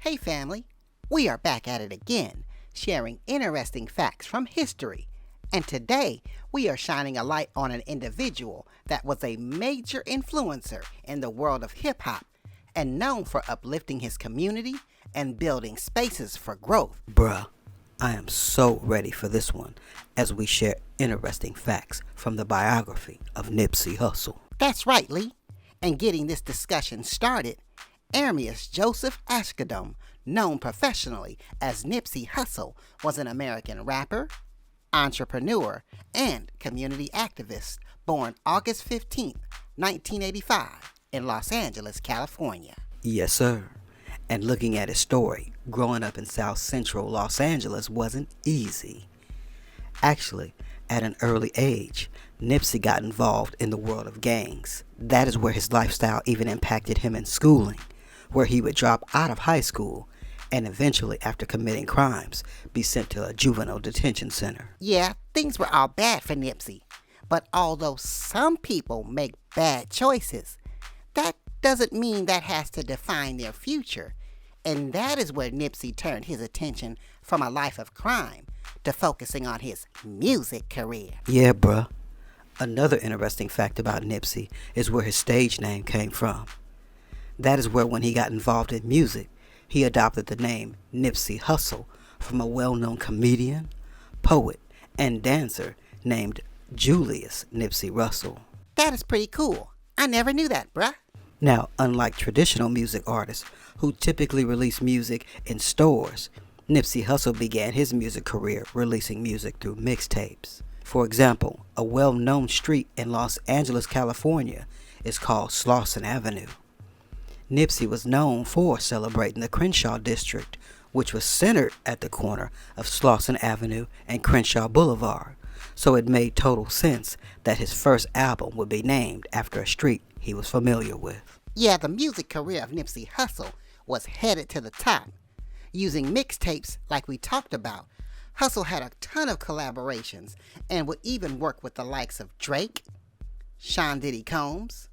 Hey family, we are back at it again, sharing interesting facts from history. And today, we are shining a light on an individual that was a major influencer in the world of hip-hop and known for uplifting his community and building spaces for growth. Bruh, I am so ready for this one as we share interesting facts from the biography of Nipsey Hussle. That's right, Lee. And getting this discussion started, Ermias Joseph Asghedom, known professionally as Nipsey Hussle, was an American rapper, entrepreneur, and community activist born August 15, 1985 in Los Angeles, California. Yes, sir. And looking at his story, growing up in South Central Los Angeles wasn't easy. Actually, at an early age, Nipsey got involved in the world of gangs. That is where his lifestyle even impacted him in schooling, where he would drop out of high school and eventually, after committing crimes, be sent to a juvenile detention center. Yeah, things were all bad for Nipsey. But although some people make bad choices, that doesn't mean that has to define their future. And that is where Nipsey turned his attention from a life of crime to focusing on his music career. Yeah, bruh. Another interesting fact about Nipsey is where his stage name came from. That is where, when he got involved in music, he adopted the name Nipsey Hussle from a well-known comedian, poet, and dancer named Julius Nipsey Russell. That is pretty cool. I never knew that, bruh. Now, unlike traditional music artists who typically release music in stores, Nipsey Hussle began his music career releasing music through mixtapes. For example, a well-known street in Los Angeles, California is called SLAUSON Avenue. Nipsey was known for celebrating the Crenshaw district, which was centered at the corner of SLAUSON Avenue and Crenshaw Boulevard, so it made total sense that his first album would be named after a street he was familiar with. Yeah, the music career of Nipsey Hussle was headed to the top. Using mixtapes like we talked about, Hussle had a ton of collaborations and would even work with the likes of Drake, Sean Diddy Combs,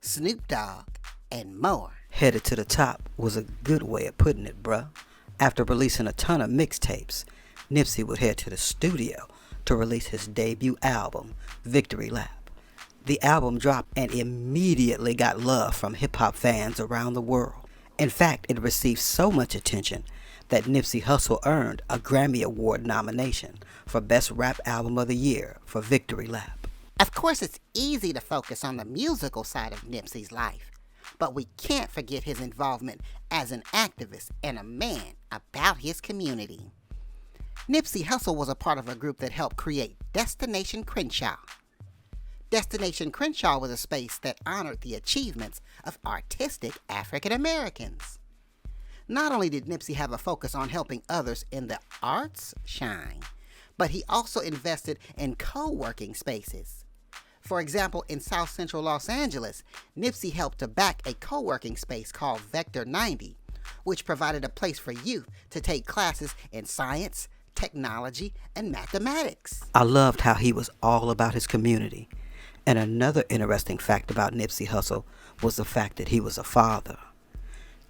Snoop Dogg, and more. Headed to the top was a good way of putting it, bruh. After releasing a ton of mixtapes, Nipsey would head to the studio to release his debut album, Victory Lap. The album dropped and immediately got love from hip-hop fans around the world. In fact, it received so much attention that Nipsey Hussle earned a Grammy Award nomination for Best Rap Album of the Year for Victory Lap. Of course, it's easy to focus on the musical side of Nipsey's life, but we can't forget his involvement as an activist and a man about his community. Nipsey Hussle was a part of a group that helped create Destination Crenshaw. Destination Crenshaw was a space that honored the achievements of artistic African Americans. Not only did Nipsey have a focus on helping others in the arts shine, but he also invested in co-working spaces. For example, in South Central Los Angeles, Nipsey helped to back a co-working space called Vector 90, which provided a place for youth to take classes in science, technology, and mathematics. I loved how he was all about his community. And another interesting fact about Nipsey Hussle was the fact that he was a father.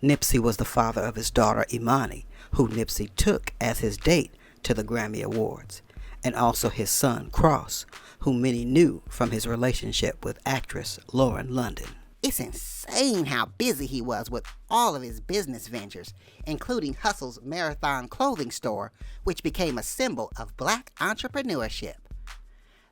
Nipsey was the father of his daughter Imani, who Nipsey took as his date to the Grammy Awards, and also his son Cross, who many knew from his relationship with actress Lauren London. It's insane how busy he was with all of his business ventures, including Hussle's Marathon clothing store, which became a symbol of black entrepreneurship.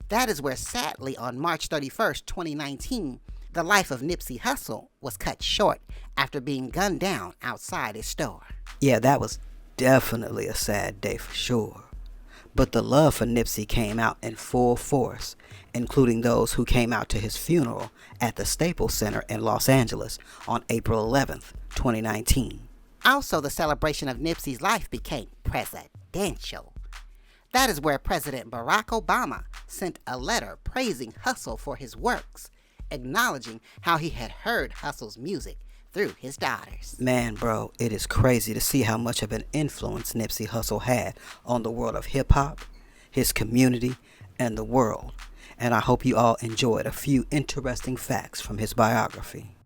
That is where, sadly, on March 31st, 2019, the life of Nipsey Hussle was cut short after being gunned down outside his store. Yeah, that was definitely a sad day for sure. But the love for Nipsey came out in full force, including those who came out to his funeral at the Staples Center in Los Angeles on April 11th, 2019. Also, the celebration of Nipsey's life became presidential. That is where President Barack Obama sent a letter praising Hussle for his works, acknowledging how he had heard Hussle's music through his daughters. Man, bro, it is crazy to see how much of an influence Nipsey Hussle had on the world of hip-hop, his community, and the world. And I hope you all enjoyed a few interesting facts from his biography.